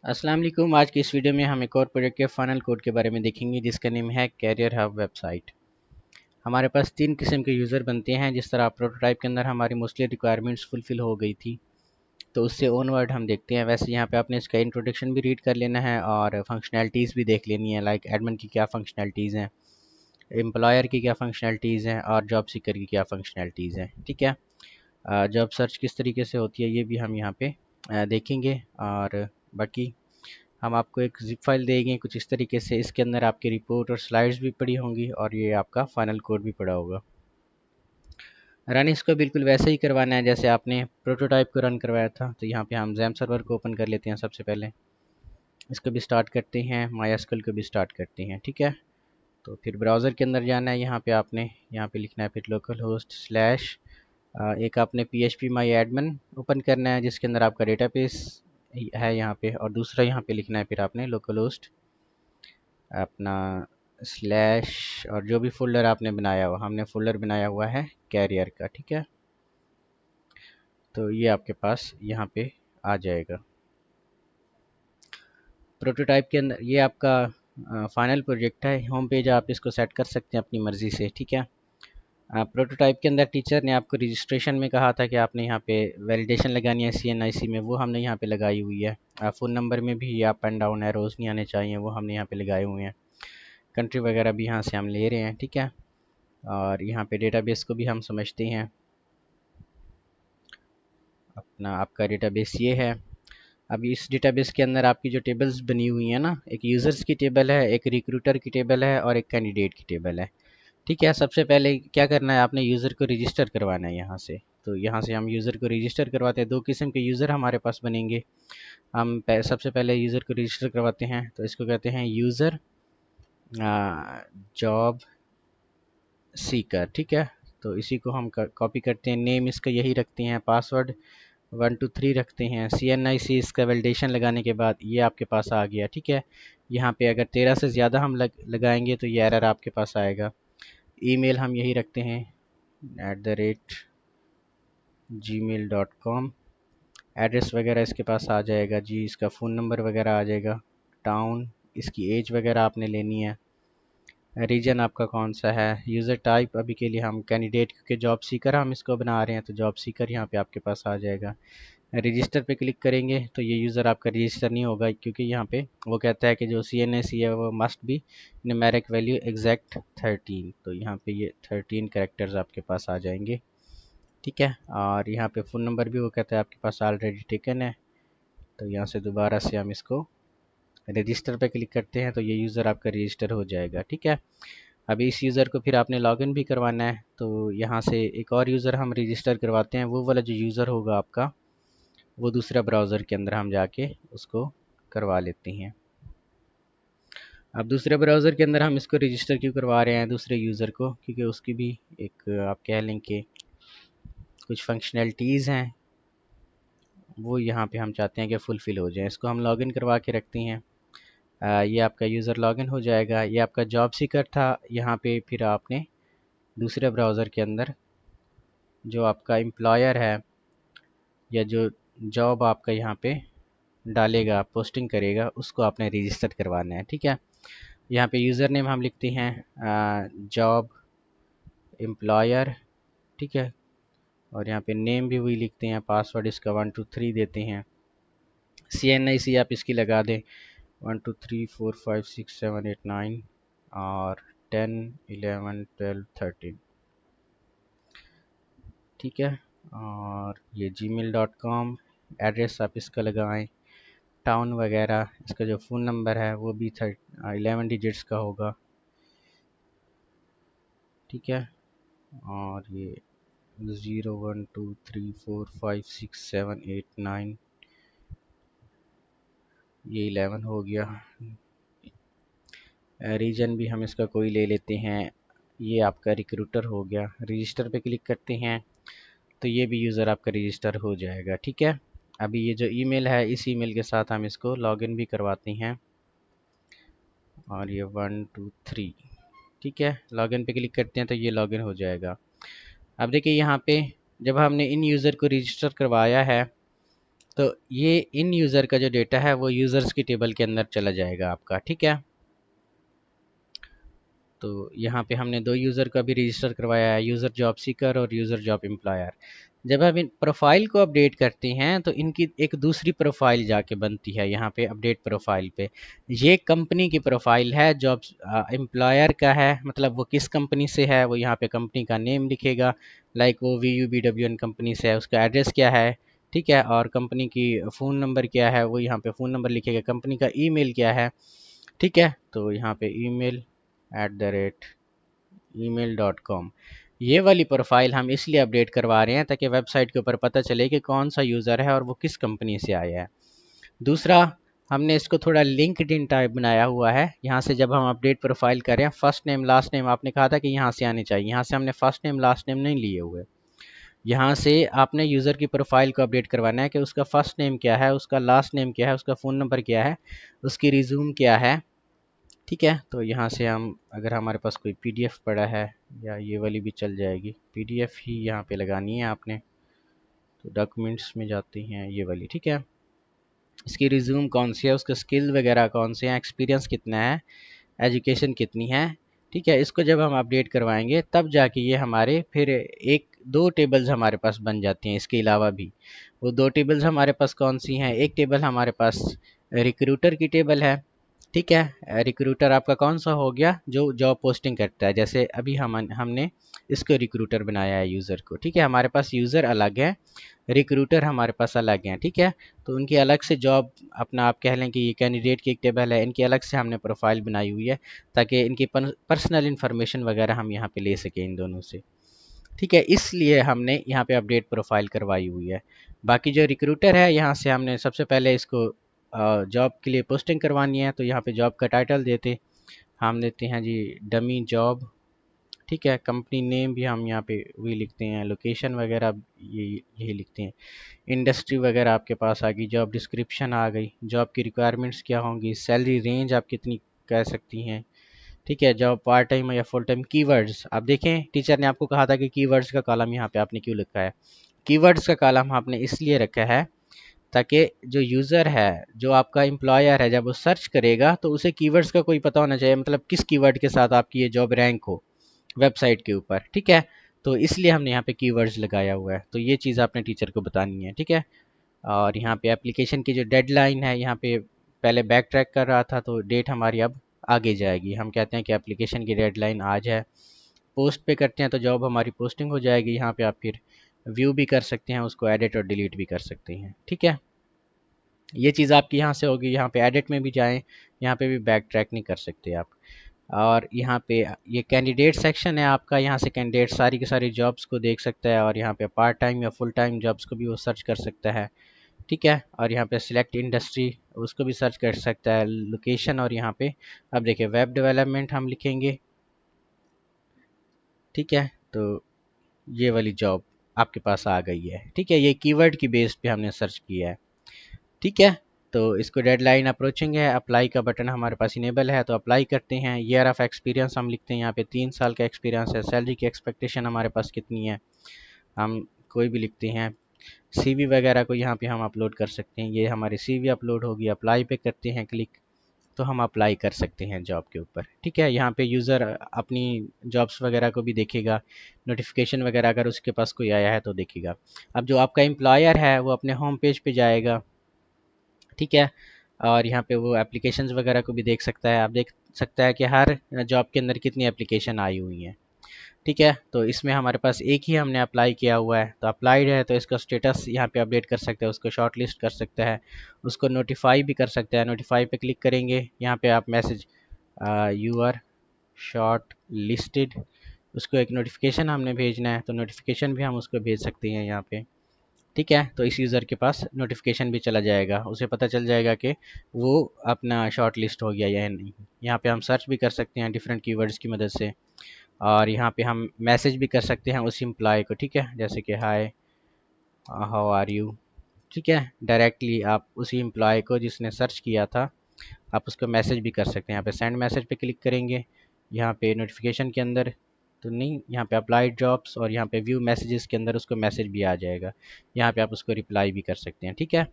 अस्सलाम वालेकुम। आज की इस वीडियो में हम एक और प्रोजेक्ट के फाइनल कोड के बारे में देखेंगे जिसका नेम है कैरियर हब वेबसाइट। हमारे पास तीन किस्म के यूज़र बनते हैं। जिस तरह प्रोटोटाइप के अंदर हमारी मोस्टली रिक्वायरमेंट्स फुलफ़िल हो गई थी, तो उससे ऑनवर्ड हम देखते हैं। वैसे यहाँ पे आपने इसका इंट्रोडक्शन भी रीड कर लेना है और फंक्शनैलिटीज़ भी देख लेनी है, लाइक एडमिन की क्या फंक्शनैलिटीज़ हैं, एम्प्लॉयर की क्या फंक्शनैलिटीज़ हैं और जॉब सीकर की क्या फंक्शनैलिटीज़ हैं। ठीक है, जॉब सर्च किस तरीके से होती है ये भी हम यहाँ पे देखेंगे। और बाकी हम आपको एक ज़िप फाइल देंगे कुछ इस तरीके से। इसके अंदर आपकी रिपोर्ट और स्लाइड्स भी पड़ी होंगी और ये आपका फाइनल कोड भी पड़ा होगा। रन इसको बिल्कुल वैसे ही करवाना है जैसे आपने प्रोटोटाइप को रन करवाया था। तो यहाँ पे हम जैम सर्वर को ओपन कर लेते हैं। सबसे पहले इसको भी स्टार्ट करते हैं, माईएसक्यूएल को भी स्टार्ट करते हैं। ठीक है, तो फिर ब्राउज़र के अंदर जाना है। यहाँ पे आपने यहाँ पे लिखना है फिर लोकल होस्ट स्लैश एक आपने PHP माई एडमिन ओपन करना है जिसके अंदर आपका डेटाबेस है यहाँ पे, और दूसरा यहाँ पे लिखना है फिर आपने लोकल होस्ट अपना स्लैश और जो भी फ़ोल्डर आपने बनाया हुआ, हमने फ़ोल्डर बनाया हुआ है कैरियर का। ठीक है, तो ये आपके पास यहाँ पे आ जाएगा। प्रोटोटाइप के अंदर ये आपका फाइनल प्रोजेक्ट है। होम पेज आप इसको सेट कर सकते हैं अपनी मर्ज़ी से। ठीक है, प्रोटोटाइप के अंदर टीचर ने आपको रजिस्ट्रेशन में कहा था कि आपने यहाँ पे वैलिडेशन लगानी है CNIC में, वो हमने यहाँ पे लगाई हुई है। फ़ोन नंबर में भी अप एंड डाउन एरोज़ नहीं आने चाहिए, वो हमने यहाँ पे लगाए हुए हैं। कंट्री वगैरह भी यहाँ से हम ले रहे हैं। ठीक है, और यहाँ पे डेटाबेस को भी हम समझते हैं। अपना आपका डेटाबेस ये है। अब इस डेटाबेस के अंदर आपकी जो टेबल्स बनी हुई हैं ना, एक यूज़र्स की टेबल है, एक रिक्रूटर की टेबल है और एक कैंडिडेट की टेबल है। ठीक है, सबसे पहले क्या करना है, आपने यूज़र को रजिस्टर करवाना है यहाँ से। तो यहाँ से हम यूज़र को रजिस्टर करवाते हैं। दो किस्म के यूज़र हमारे पास बनेंगे। हम सबसे पहले यूज़र को रजिस्टर करवाते हैं, तो इसको कहते हैं यूज़र जॉब सीकर। ठीक है, तो इसी को हम कॉपी करते हैं। नेम इसका यही रखते हैं, पासवर्ड 123 रखते हैं। CNIC इसका वैलिडेशन लगाने के बाद ये आपके पास आ गया। ठीक है, यहाँ पे अगर 13 से ज़्यादा हम लगाएंगे तो ये एरर आपके पास आएगा। ईमेल हम यही रखते हैं @gmail.com। एड्रेस वगैरह इसके पास आ जाएगा जी, इसका फ़ोन नंबर वगैरह आ जाएगा, टाउन, इसकी एज वगैरह आपने लेनी है, रीजन आपका कौन सा है, यूज़र टाइप अभी के लिए हम कैंडिडेट, क्योंकि जॉब सीकर हम इसको बना रहे हैं तो जॉब सीकर यहाँ पे आपके पास आ जाएगा। रजिस्टर पे क्लिक करेंगे तो ये यूज़र आपका रजिस्टर नहीं होगा, क्योंकि यहाँ पे वो कहता है कि जो CNAC है वो must be numeric value exact 13। तो यहाँ पे ये 13 कैरेक्टर्स आपके पास आ जाएंगे। ठीक है, और यहाँ पे फ़ोन नंबर भी वो कहता है आपके पास ऑलरेडी टेकन है। तो यहाँ से दोबारा से हम इसको रजिस्टर पे क्लिक करते हैं तो ये यूज़र आपका रजिस्टर हो जाएगा। ठीक है, अभी इस यूज़र को फिर आपने लॉगिन भी करवाना है, तो यहाँ से एक और यूज़र हम रजिस्टर करवाते हैं। वो वाला जो यूज़र होगा आपका, वो दूसरा ब्राउज़र के अंदर हम जाके उसको करवा लेते हैं। अब दूसरे ब्राउज़र के अंदर हम इसको रजिस्टर क्यों करवा रहे हैं दूसरे यूज़र को, क्योंकि उसकी भी एक आप कह लें कि कुछ फंक्शनैलिटीज़ हैं, वो यहाँ पे हम चाहते हैं कि फुलफ़िल हो जाए। इसको हम लॉगिन करवा के रखते हैं। ये आपका यूज़र लॉगिन हो जाएगा। ये आपका जॉब सीकर था। यहाँ पे फिर आपने दूसरे ब्राउज़र के अंदर जो आपका एम्प्लॉयर है या जो जॉब आपका यहाँ पे डालेगा, पोस्टिंग करेगा, उसको आपने रजिस्टर करवाना है। ठीक है, यहाँ पे यूज़र नेम हम लिखते हैं जॉब एम्प्लॉयर। ठीक है, और यहाँ पे नेम भी वही लिखते हैं, पासवर्ड इसका 123 देते हैं। CNIC आप इसकी लगा दें 1 2 3 4 5 6 7 8 9 और 10 11 12 13। ठीक है, और ये gmail.com एड्रेस आप इसका लगाएं, टाउन वगैरह, इसका जो फ़ोन नंबर है वो भी 11 डिजिट्स का होगा। ठीक है, और ये 0 1 2 3 4 5 6 7 8 9 ये 11 हो गया। रीजन भी हम इसका कोई ले लेते हैं, ये आपका रिक्रूटर हो गया। रजिस्टर पे क्लिक करते हैं तो ये भी यूज़र आपका रजिस्टर हो जाएगा। ठीक है, अभी ये जो ईमेल है इस ईमेल के साथ हम इसको लॉगिन भी करवाते हैं, और ये 1 2 3। ठीक है, लॉगिन पे क्लिक करते हैं तो ये लॉगिन हो जाएगा। अब देखिए यहाँ पे जब हमने इन यूज़र को रजिस्टर करवाया है तो ये इन यूज़र का जो डेटा है वो यूज़र्स की टेबल के अंदर चला जाएगा आपका, ठीक है। तो यहाँ पे हमने दो यूज़र का भी रजिस्टर करवाया है, यूज़र जॉब सीकर और यूज़र जॉब एम्प्लॉयर। जब हम इन प्रोफाइल को अपडेट करते हैं तो इनकी एक दूसरी प्रोफाइल जाके बनती है यहाँ पे अपडेट प्रोफाइल पे। ये कंपनी की प्रोफाइल है, जॉब एम्प्लॉयर का है, मतलब वो किस कंपनी से है वो यहाँ पे कंपनी का नेम लिखेगा। लाइक वो VUBWN कंपनी से है, उसका एड्रेस क्या है, ठीक है, और कंपनी की फ़ोन नंबर क्या है वो यहाँ पे फ़ोन नंबर लिखेगा, कंपनी का ईमेल क्या है, ठीक है। तो यहाँ पे email@email.com, ये वाली प्रोफाइल हम इसलिए अपडेट करवा रहे हैं ताकि वेबसाइट के ऊपर पता चले कि कौन सा यूज़र है और वो किस कंपनी से आया है। दूसरा, हमने इसको थोड़ा लिंक्डइन टाइप बनाया हुआ है। यहाँ से जब हम अपडेट प्रोफाइल करें, फर्स्ट नेम लास्ट नेम आपने कहा था कि यहाँ से आने चाहिए, यहाँ से हमने फर्स्ट नेम लास्ट नेम नहीं लिए हुए। यहाँ से आपने यूज़र की प्रोफाइल को अपडेट करवाना है कि उसका फर्स्ट नेम क्या है, उसका लास्ट नेम क्या है, उसका फ़ोन नंबर क्या है, उसकी रिज्यूम क्या है, ठीक है। तो यहाँ से हम, अगर हमारे पास कोई पीडीएफ पड़ा है या ये वाली भी चल जाएगी, पीडीएफ ही यहाँ पे लगानी है आपने। तो डॉक्यूमेंट्स में जाती हैं ये वाली, ठीक है। इसकी रिज्यूम कौन सी है, उसके स्किल वगैरह कौन से हैं, एक्सपीरियंस कितना है, एजुकेशन कितनी है, ठीक है। इसको जब हम अपडेट करवाएंगे तब जाके ये हमारे फिर एक दो टेबल्स हमारे पास बन जाती हैं। इसके अलावा भी वो दो टेबल्स हमारे पास कौन सी हैं, एक टेबल हमारे पास रिक्रूटर की टेबल है, ठीक है। रिक्रूटर आपका कौन सा हो गया, जो जॉब पोस्टिंग करता है, जैसे अभी हमने इसको रिक्रूटर बनाया है यूज़र को, ठीक है। हमारे पास यूज़र अलग है, रिक्रूटर हमारे पास अलग हैं, ठीक है। तो उनकी अलग से जॉब, अपना आप कह लें कि ये कैंडिडेट की एक टेबल है, इनकी अलग से हमने प्रोफाइल बनाई हुई है ताकि इनकी पर्सनल इन्फॉर्मेशन वगैरह हम यहाँ पे ले सकें इन दोनों से, ठीक है। इसलिए हमने यहाँ पे अपडेट प्रोफाइल करवाई हुई है। बाकी जो रिक्रूटर है, यहाँ से हमने सबसे पहले इसको जॉब के लिए पोस्टिंग करवानी है, तो यहाँ पे जॉब का टाइटल देते, हम देते हैं जी डमी जॉब, ठीक है। कंपनी नेम भी हम यहाँ पे वही लिखते हैं, लोकेशन वगैरह ये यही लिखते हैं, इंडस्ट्री वगैरह आपके पास आ गई, जॉब डिस्क्रिप्शन आ गई, जॉब की रिक्वायरमेंट्स क्या होंगी, सैलरी रेंज आप कितनी कह सकती हैं, ठीक है। जॉब पार्ट टाइम या फुल टाइम, कीवर्ड्स आप देखें, टीचर ने आपको कहा था कि कीवर्ड्स का कॉलम यहाँ पे आपने क्यों लिखा है। कीवर्ड्स का कॉलम आपने इसलिए रखा है ताकि जो यूज़र है, जो आपका एम्प्लॉयर है, जब वो सर्च करेगा तो उसे कीवर्ड्स का कोई पता होना चाहिए, मतलब किस कीवर्ड के साथ आपकी ये जॉब रैंक हो वेबसाइट के ऊपर, ठीक है। तो इसलिए हमने यहाँ पे कीवर्ड्स लगाया हुआ है, तो ये चीज़ आपने टीचर को बतानी है, ठीक है। और यहाँ पे एप्लीकेशन की जो डेडलाइन है, यहाँ पे पहले बैक ट्रैक कर रहा था तो डेट हमारी अब आगे जाएगी। हम कहते हैं कि एप्लीकेशन की डेडलाइन आज है, पोस्ट पे करते हैं तो जॉब हमारी पोस्टिंग हो जाएगी। यहाँ पे आप फिर व्यू भी कर सकते हैं, उसको एडिट और डिलीट भी कर सकते हैं, ठीक है। ये चीज़ आपकी यहाँ से होगी। यहाँ पे एडिट में भी जाएं, यहाँ पे भी बैक ट्रैक नहीं कर सकते आप। और यहाँ पे ये कैंडिडेट सेक्शन है आपका, यहाँ से कैंडिडेट सारी की सारी जॉब्स को देख सकता है, और यहाँ पे पार्ट टाइम या फुल टाइम जॉब्स को भी वो सर्च कर सकता है, ठीक है। और यहाँ पे सिलेक्ट इंडस्ट्री, उसको भी सर्च कर सकता है, लोकेशन, और यहाँ पे अब देखिए वेब डेवलपमेंट हम लिखेंगे, ठीक है। तो ये वाली जॉब आपके पास आ गई है, ठीक है। ये कीवर्ड की बेस पे हमने सर्च किया है, ठीक है। तो इसको डेडलाइन अप्रोचिंग है, अप्लाई का बटन हमारे पास इनेबल है तो अप्लाई करते हैं। ईयर ऑफ एक्सपीरियंस हम लिखते हैं, यहाँ पे 3 साल का एक्सपीरियंस है। सैलरी की एक्सपेक्टेशन हमारे पास कितनी है, हम कोई भी लिखते हैं। सीवी वगैरह को यहाँ पे हम अपलोड कर सकते हैं, ये हमारी सीवी अपलोड होगी। अप्लाई पे करते हैं क्लिक, तो हम अप्लाई कर सकते हैं जॉब के ऊपर, ठीक है। यहाँ पे यूज़र अपनी जॉब्स वगैरह को भी देखेगा, नोटिफिकेशन वगैरह अगर उसके पास कोई आया है तो देखेगा। अब जो आपका एम्प्लॉयर है वो अपने होम पेज पे जाएगा, ठीक है। और यहाँ पे वो एप्लीकेशंस वगैरह को भी देख सकता है, आप देख सकता है कि हर जॉब के अंदर कितनी एप्लीकेशन आई हुई हैं, ठीक है। तो इसमें हमारे पास एक ही हमने अप्लाई किया हुआ है, तो अप्लाइड है तो इसका स्टेटस यहाँ पे अपडेट कर सकते हैं, उसको शॉर्ट लिस्ट कर सकता है, उसको नोटिफाई भी कर सकता है। नोटिफाई पे क्लिक करेंगे, यहाँ पे आप message you are shortlisted, उसको एक नोटिफिकेशन हमने भेजना है, तो नोटिफिकेशन भी हम उसको भेज सकते हैं यहाँ पे, ठीक है। तो इस यूज़र के पास नोटिफिकेशन भी चला जाएगा, उसे पता चल जाएगा कि वो अपना शॉर्ट लिस्ट हो गया या नहीं। यहाँ पे हम सर्च भी कर सकते हैं डिफरेंट कीवर्ड्स की मदद से, और यहाँ पे हम मैसेज भी कर सकते हैं उस एम्प्लॉय को, ठीक है, जैसे कि हाय हाउ आर यू, ठीक है। डायरेक्टली आप उसी एम्प्लॉय को जिसने सर्च किया था आप उसको मैसेज भी कर सकते हैं। यहाँ पे सेंड मैसेज पे क्लिक करेंगे, यहाँ पे नोटिफिकेशन के अंदर तो नहीं, यहाँ पे अप्लाइड जॉब्स और यहाँ पे व्यू मैसेजेस के अंदर उसको मैसेज भी आ जाएगा, यहाँ पे आप उसको रिप्लाई भी कर सकते हैं, ठीक है।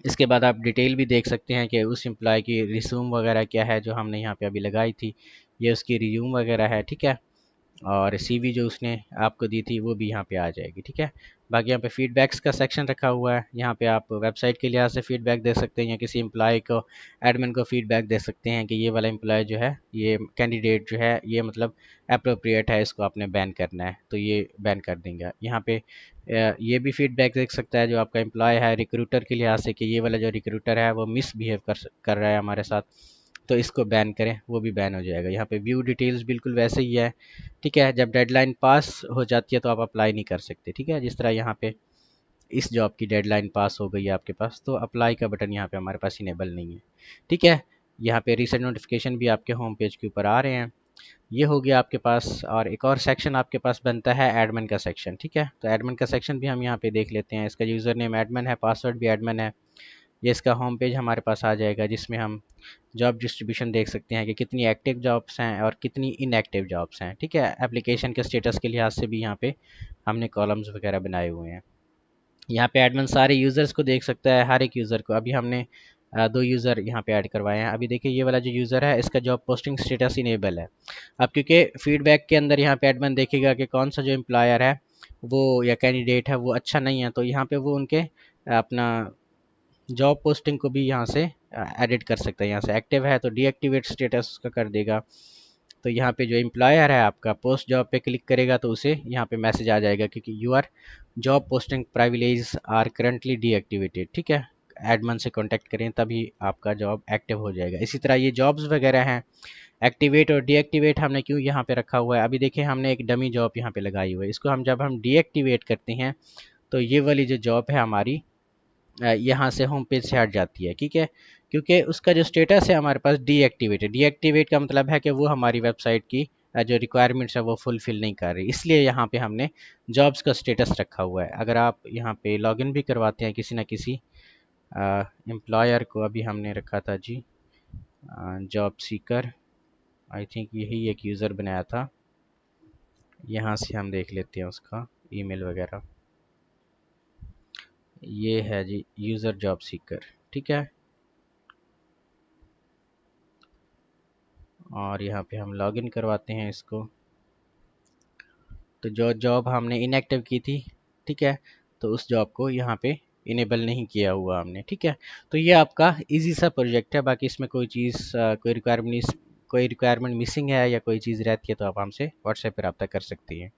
इसके बाद आप डिटेल भी देख सकते हैं कि उस एम्प्लॉय की रिज्यूम वगैरह क्या है जो हमने यहाँ पे अभी लगाई थी, ये उसकी रिज्यूम वगैरह है, ठीक है। और सीवी जो उसने आपको दी थी वो भी यहाँ पे आ जाएगी, ठीक है। बाकी यहाँ पे फीडबैक्स का सेक्शन रखा हुआ है, यहाँ पे आप वेबसाइट के लिहाज से फीडबैक दे सकते हैं या किसी एम्प्लॉय को, एडमिन को फीडबैक दे सकते हैं कि ये वाला एम्प्लॉय जो है, ये कैंडिडेट जो है, ये मतलब अप्रोप्रिएट है, इसको आपने बैन करना है तो ये बैन कर देंगे। यहाँ पे ये भी फीडबैक देख सकता है जो आपका एम्प्लॉय है रिक्रूटर के लिहाज से कि ये वाला जो रिक्रूटर है वो मिसबिहेव कर रहा है हमारे साथ, तो इसको बैन करें, वो भी बैन हो जाएगा। यहाँ पे व्यू डिटेल्स बिल्कुल वैसे ही है, ठीक है। जब डेडलाइन पास हो जाती है तो आप अप्लाई नहीं कर सकते, ठीक है। जिस तरह यहाँ पे इस जॉब की डेडलाइन पास हो गई है आपके पास, तो अप्लाई का बटन यहाँ पे हमारे पास इनेबल नहीं है, ठीक है। यहाँ पे रीसेंट नोटिफिकेशन भी आपके होम पेज के ऊपर आ रहे हैं। ये हो गया आपके पास, और एक और सेक्शन आपके पास बनता है एडमिन का सेक्शन, ठीक है। तो एडमिन का सेक्शन भी हम यहाँ पे देख लेते हैं। इसका यूज़र नेम एडमिन है, पासवर्ड भी एडमिन है। ये इसका होम पेज हमारे पास आ जाएगा जिसमें हम जॉब डिस्ट्रीब्यूशन देख सकते हैं कि कितनी एक्टिव जॉब्स हैं और कितनी इनएक्टिव जॉब्स हैं, ठीक है। एप्लीकेशन के स्टेटस के लिहाज से भी यहाँ पे हमने कॉलम्स वगैरह बनाए हुए हैं। यहाँ पे एडमिन सारे यूज़र्स को देख सकता है, हर एक यूज़र को। अभी हमने 2 यूज़र यहाँ पे ऐड करवाए हैं। अभी देखिए ये वाला जो यूज़र है इसका जॉब पोस्टिंग स्टेटस इनेबल है। अब क्योंकि फीडबैक के अंदर यहाँ पे एडमिन देखेगा कि कौन सा जो एम्प्लॉयर है वो या कैंडिडेट है वो अच्छा नहीं है, तो यहाँ पे वो उनके अपना जॉब पोस्टिंग को भी यहाँ से एडिट कर सकता है। यहाँ से एक्टिव है तो डीएक्टिवेट स्टेटस उसका कर देगा। तो यहाँ पे जो एम्प्लॉयर है आपका, पोस्ट जॉब पे क्लिक करेगा तो उसे यहाँ पे मैसेज आ जाएगा क्योंकि your job posting privilege are currently deactivated, ठीक है। एडमन से कांटेक्ट करें तभी आपका जॉब एक्टिव हो जाएगा। इसी तरह ये जॉब्स वगैरह हैं, एक्टिवेट और डीएक्टिवेट हमने क्यों यहाँ पे रखा हुआ है, अभी देखिए हमने एक डमी जॉब यहाँ पे लगाई हुई है। इसको हम जब हम डीएक्टिवेट करते हैं तो ये वाली जो जॉब है हमारी यहाँ से होम पेज से हट जाती है, ठीक है। क्योंकि उसका जो स्टेटस है हमारे पास डीएक्टिवेटेड, डीएक्टिवेट का मतलब है कि वो हमारी वेबसाइट की जो रिक्वायरमेंट्स है वो फुलफिल नहीं कर रही, इसलिए यहाँ पे हमने जॉब्स का स्टेटस रखा हुआ है। अगर आप यहाँ पे लॉगिन भी करवाते हैं किसी ना किसी एम्प्लॉयर को, अभी हमने रखा था जी जॉब सीकर, आई थिंक यही एक यूज़र बनाया था। यहाँ से हम देख लेते हैं उसका ईमेल वगैरह, ये है जी यूज़र जॉब सीकर, ठीक है। और यहाँ पे हम लॉगिन करवाते हैं इसको, तो जो जॉब हमने इनएक्टिव की थी, ठीक है, तो उस जॉब को यहाँ पे इनेबल नहीं किया हुआ हमने, ठीक है। तो ये आपका इजी सा प्रोजेक्ट है। बाकी इसमें कोई चीज़ कोई रिक्वायरमेंट मिसिंग है या कोई चीज़ रहती है तो आप हमसे व्हाट्सएप पर रब्ता कर सकती हैं।